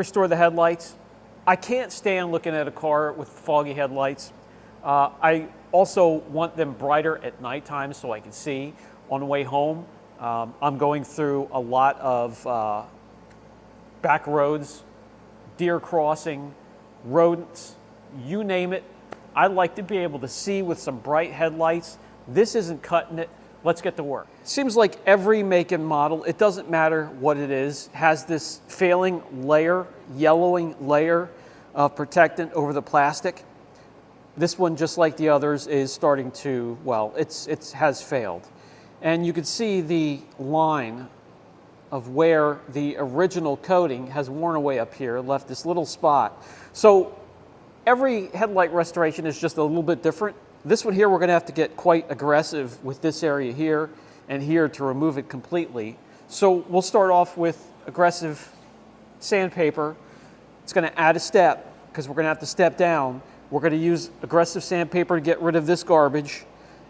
restore the headlights. I can't stand looking at a car with foggy headlights. I also want them brighter at nighttime so I can see. On the way home, I'm going through a lot of back roads, deer crossing, rodents, you name it. I like to be able to see with some bright headlights. This isn't cutting it. Let's get to work. Seems like every make and model, it doesn't matter what it is, has this failing layer, yellowing layer of protectant over the plastic. This one, just like the others, is starting to, well, it has failed. And you can see the line of where the original coating has worn away up here, left this little spot. So every headlight restoration is just a little bit different. This one here, we're going to have to get quite aggressive with this area here and here to remove it completely. So we'll start off with aggressive sandpaper. It's going to add a step because we're going to have to step down. We're going to use aggressive sandpaper to get rid of this garbage,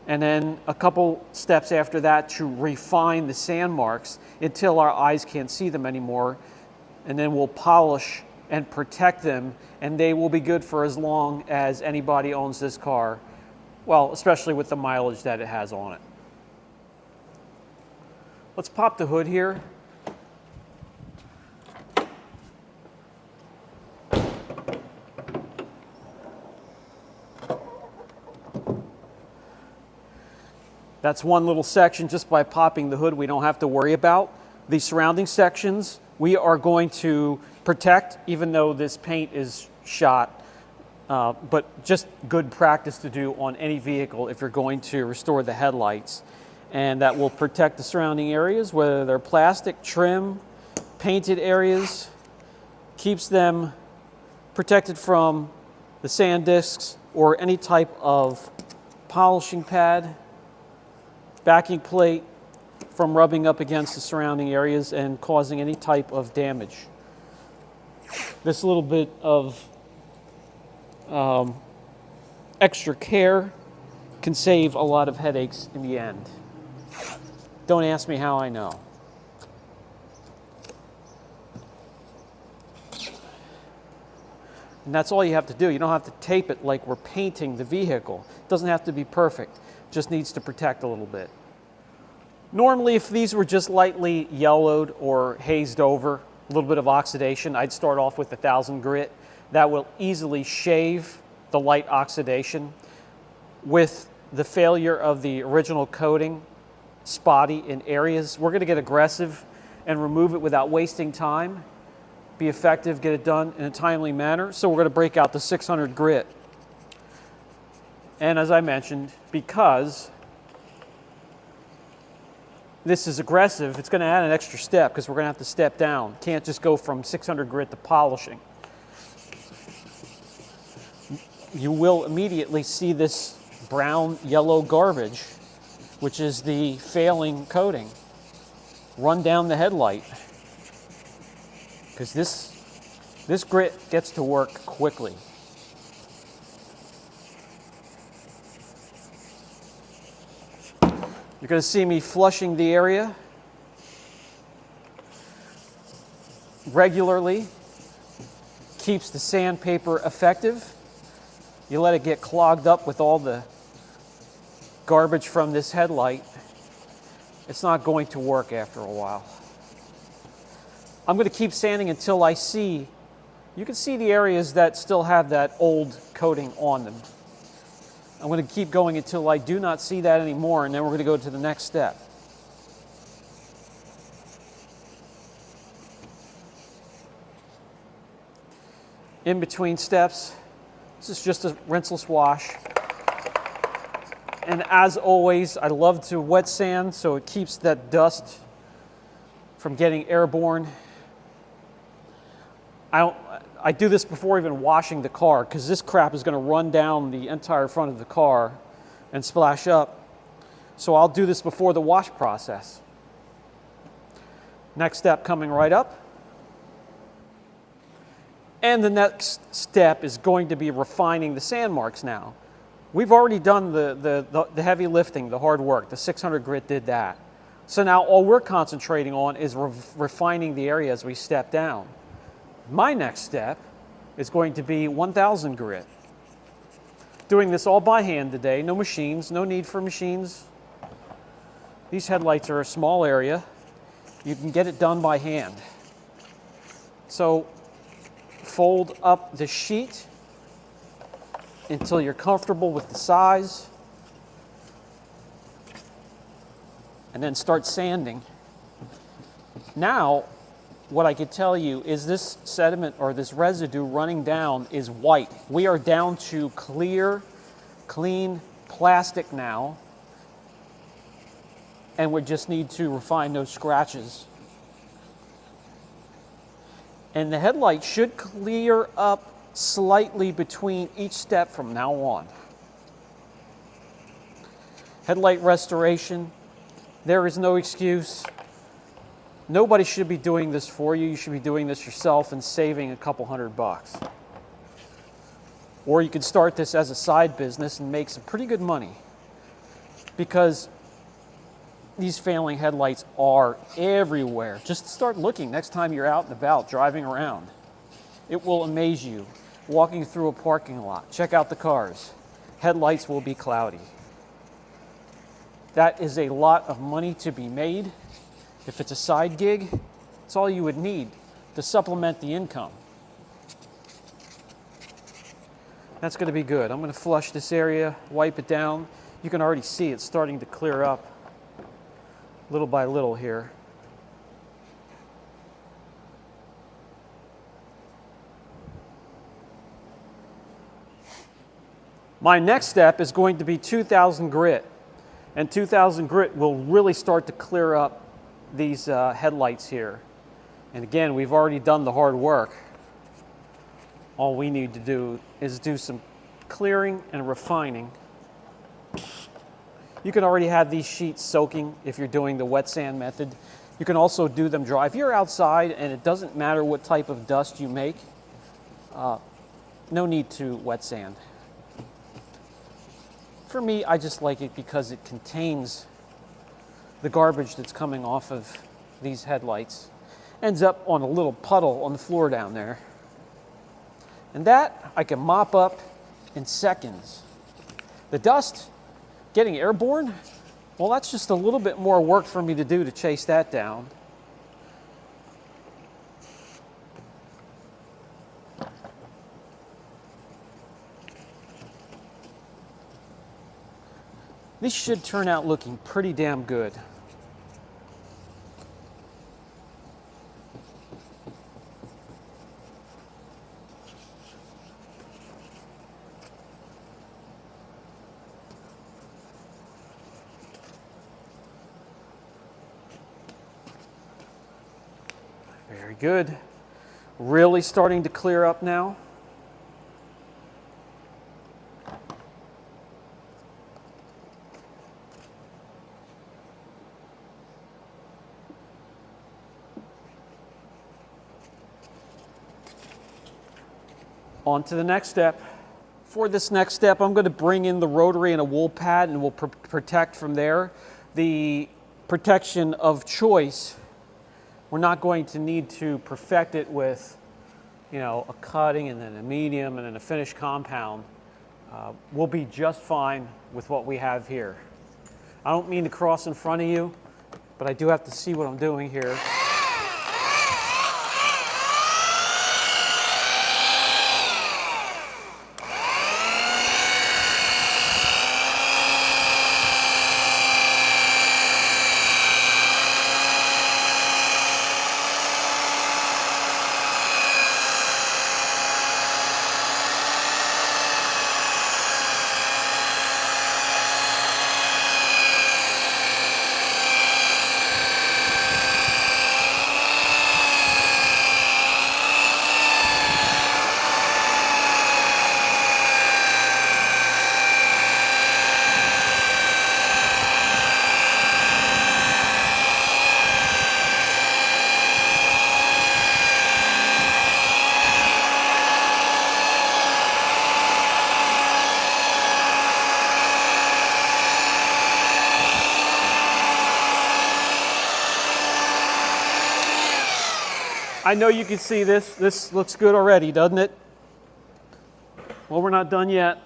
and then a couple steps after that to refine the sand marks until our eyes can't see them anymore. And then we'll polish and protect them, and they will be good for as long as anybody owns this car. Well, especially with the mileage that it has on it. Let's pop the hood here. That's one little section. Just by popping the hood, we don't have to worry about. The surrounding sections, we are going to protect, even though this paint is shot. But just good practice to do on any vehicle if you're going to restore the headlights. And that will protect the surrounding areas, whether they're plastic, trim, painted areas, keeps them protected from the sand discs or any type of polishing pad, backing plate from rubbing up against the surrounding areas and causing any type of damage. This little bit of extra care can save a lot of headaches in the end. Don't ask me how I know. And that's all you have to do. You don't have to tape it like we're painting the vehicle. It doesn't have to be perfect. It just needs to protect a little bit. Normally, if these were just lightly yellowed or hazed over, a little bit of oxidation, I'd start off with 1000 grit. That will easily shave the light oxidation. With the failure of the original coating, spotty in areas, we're going to get aggressive and remove it without wasting time. Be effective, get it done in a timely manner. So we're going to break out the 600 grit. And as I mentioned, because this is aggressive, it's going to add an extra step because we're going to have to step down. Can't just go from 600 grit to polishing. You will immediately see this brown yellow garbage, which is the failing coating, run down the headlight, because this grit gets to work quickly. You're going to see me flushing the area regularly. Keeps the sandpaper effective. You let it get clogged up with all the garbage from this headlight, it's not going to work after a while. I'm going to keep sanding until I see, you can see the areas that still have that old coating on them. I'm going to keep going until I do not see that anymore, and then we're going to go to the next step. In between steps, this is just a rinseless wash. And as always, I love to wet sand so it keeps that dust from getting airborne. I do this before even washing the car because this crap is going to run down the entire front of the car and splash up. So I'll do this before the wash process. Next step coming right up. And the next step is going to be refining the sand marks now. We've already done the heavy lifting, the hard work. The 600 grit did that. So now all we're concentrating on is refining the area as we step down. My next step is going to be 1000 grit. Doing this all by hand today, no machines, no need for machines. These headlights are a small area. You can get it done by hand. So fold up the sheet until you're comfortable with the size, and then start sanding. Now, what I could tell you is this sediment or this residue running down is white. We are down to clear, clean plastic now, and we just need to refine those scratches. And the headlight should clear up slightly between each step from now on. Headlight restoration, there is no excuse. Nobody should be doing this for you. You should be doing this yourself and saving a couple $100. Or you could start this as a side business and make some pretty good money, because these failing headlights are everywhere. Just start looking next time you're out and about driving around. It will amaze you. Walking through a parking lot, check out the cars. Headlights will be cloudy. That is a lot of money to be made. If it's a side gig, it's all you would need to supplement the income. That's going to be good. I'm going to flush this area, wipe it down. You can already see it's starting to clear up little by little here. My next step is going to be 2000 grit. And 2000 grit will really start to clear up these headlights here. And again, we've already done the hard work. All we need to do is do some clearing and refining. You can already have these sheets soaking if you're doing the wet sand method. You can also do them dry. If you're outside and it doesn't matter what type of dust you make, no need to wet sand. For me, I just like it because it contains the garbage that's coming off of these headlights. Ends up on a little puddle on the floor down there. And that I can mop up in seconds. The dust getting airborne, well, that's just a little bit more work for me to do to chase that down. These should turn out looking pretty damn good. Very good. Really starting to clear up now. On to the next step. For this next step, I'm going to bring in the rotary and a wool pad, and we'll protect from there. The protection of choice, we're not going to need to perfect it with, a cutting and then a medium and then a finished compound. We'll be just fine with what we have here. I don't mean to cross in front of you, but I do have to see what I'm doing here. I know you can see this. This looks good already, doesn't it? Well, we're not done yet.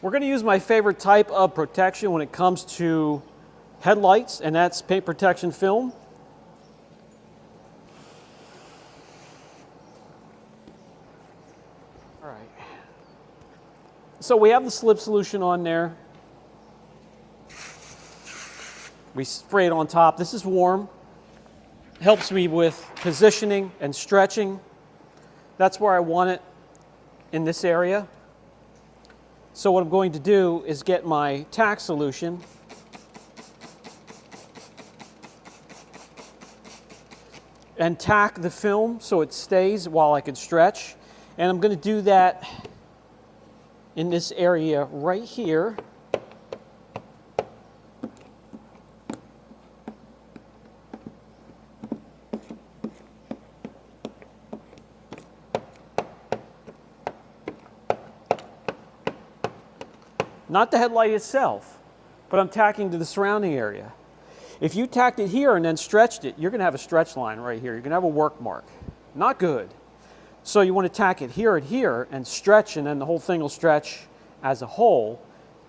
We're going to use my favorite type of protection when it comes to headlights, and that's paint protection film. All right. So we have the slip solution on there. We spray it on top. This is warm. Helps me with positioning and stretching. That's where I want it, in this area. So what I'm going to do is get my tack solution and tack the film so it stays while I can stretch. And I'm going to do that in this area right here. Not the headlight itself, but I'm tacking to the surrounding area. If you tacked it here and then stretched it, you're going to have a stretch line right here. You're going to have a work mark. Not good. So you want to tack it here and stretch, and then the whole thing will stretch as a whole.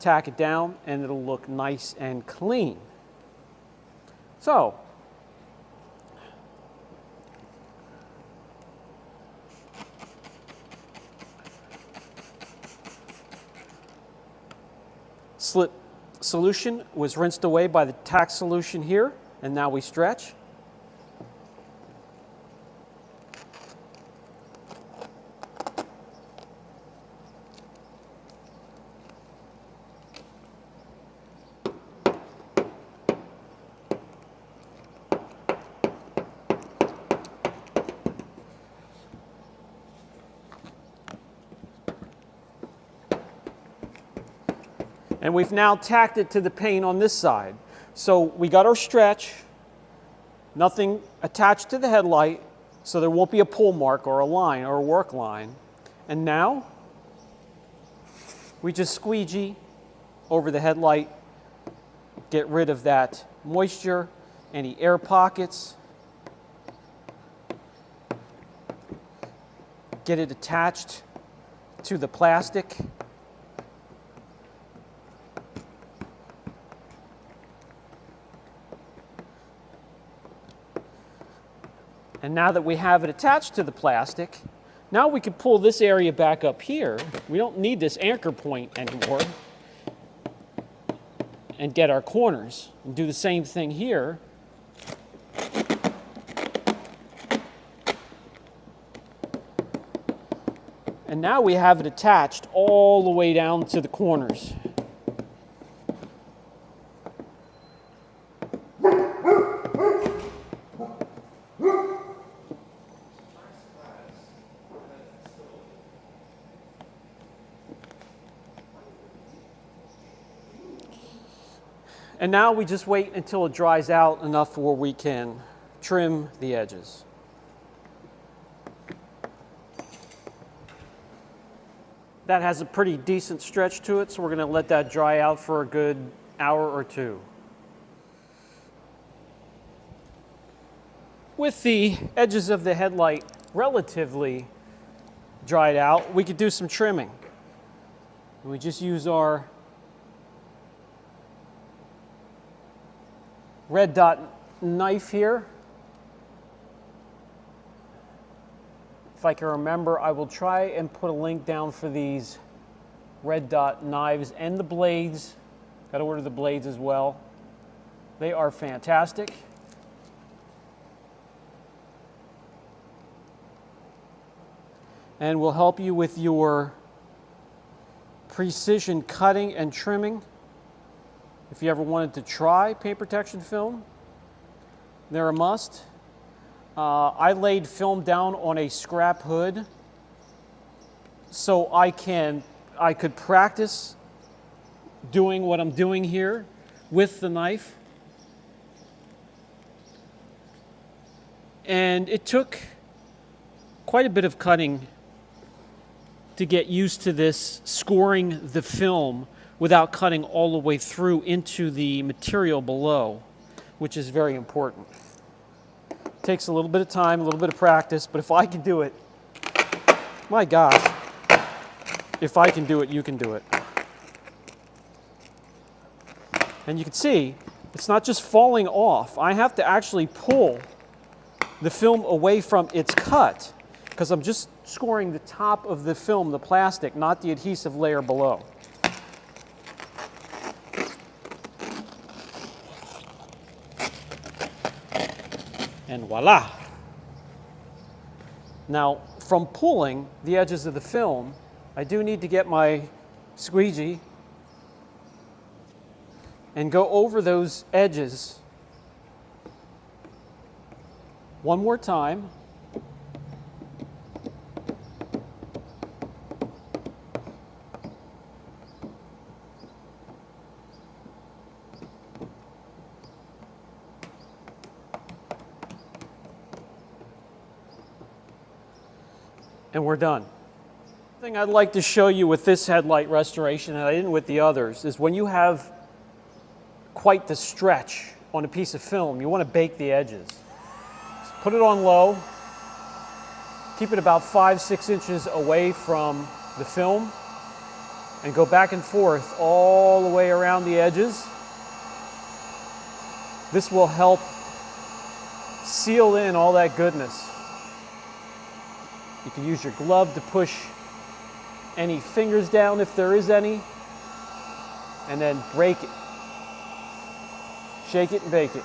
Tack it down, and it'll look nice and clean. So, slip solution was rinsed away by the tack solution here, and now we stretch. And we've now tacked it to the paint on this side. So we got our stretch, nothing attached to the headlight, so there won't be a pull mark or a line or a work line. And now we just squeegee over the headlight, get rid of that moisture, any air pockets, get it attached to the plastic. And now that we have it attached to the plastic, now we can pull this area back up here. We don't need this anchor point anymore. And get our corners. And do the same thing here. And now we have it attached all the way down to the corners. And now we just wait until it dries out enough where we can trim the edges. That has a pretty decent stretch to it, so we're going to let that dry out for a good hour or two. With the edges of the headlight relatively dried out, we could do some trimming. We just use our red dot knife here. If I can remember, I will try and put a link down for these red dot knives and the blades. Got to order the blades as well. They are fantastic. And will help you with your precision cutting and trimming. If you ever wanted to try paint protection film, they're a must. I laid film down on a scrap hood so I could practice doing what I'm doing here with the knife. And it took quite a bit of cutting to get used to this, scoring the film without cutting all the way through into the material below, which is very important. Takes a little bit of time, a little bit of practice, but if I can do it, my gosh, if I can do it, you can do it. And you can see, it's not just falling off. I have to actually pull the film away from its cut because I'm just scoring the top of the film, the plastic, not the adhesive layer below. And voila. Now, from pulling the edges of the film, I do need to get my squeegee and go over those edges one more time. And we're done. The thing I'd like to show you with this headlight restoration, and I didn't with the others, is when you have quite the stretch on a piece of film, you want to bake the edges. So put it on low, keep it about 5-6 inches away from the film, and go back and forth all the way around the edges. This will help seal in all that goodness. You can use your glove to push any fingers down if there is any, and then break it. Shake it and bake it.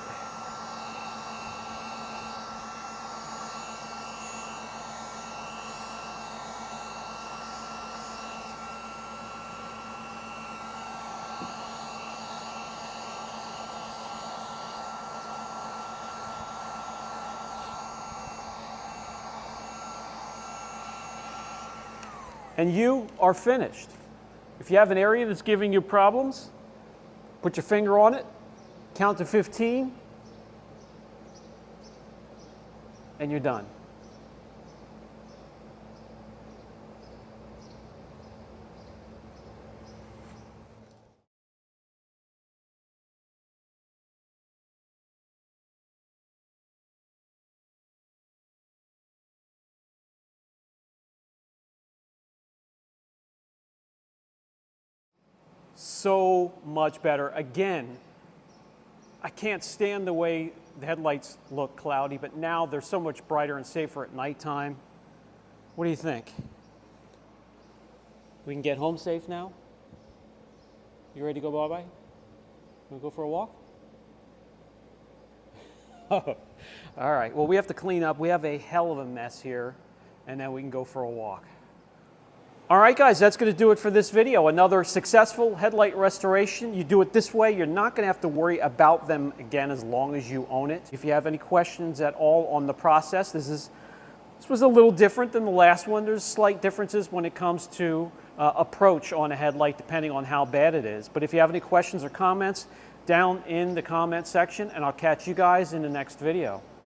And you are finished. If you have an area that's giving you problems, put your finger on it, count to 15, and you're done. So much better. Again, I can't stand the way the headlights look cloudy, but now they're so much brighter and safer at nighttime. What do you think? We can get home safe now? You ready to go bye-bye? Want to go for a walk? All right, well, we have to clean up. We have a hell of a mess here, and then we can go for a walk. All right, guys, that's going to do it for this video. Another successful headlight restoration. You do it this way, you're not going to have to worry about them again as long as you own it. If you have any questions at all on the process, this was a little different than the last one. There's slight differences when it comes to approach on a headlight depending on how bad it is. But if you have any questions or comments, down in the comment section, and I'll catch you guys in the next video.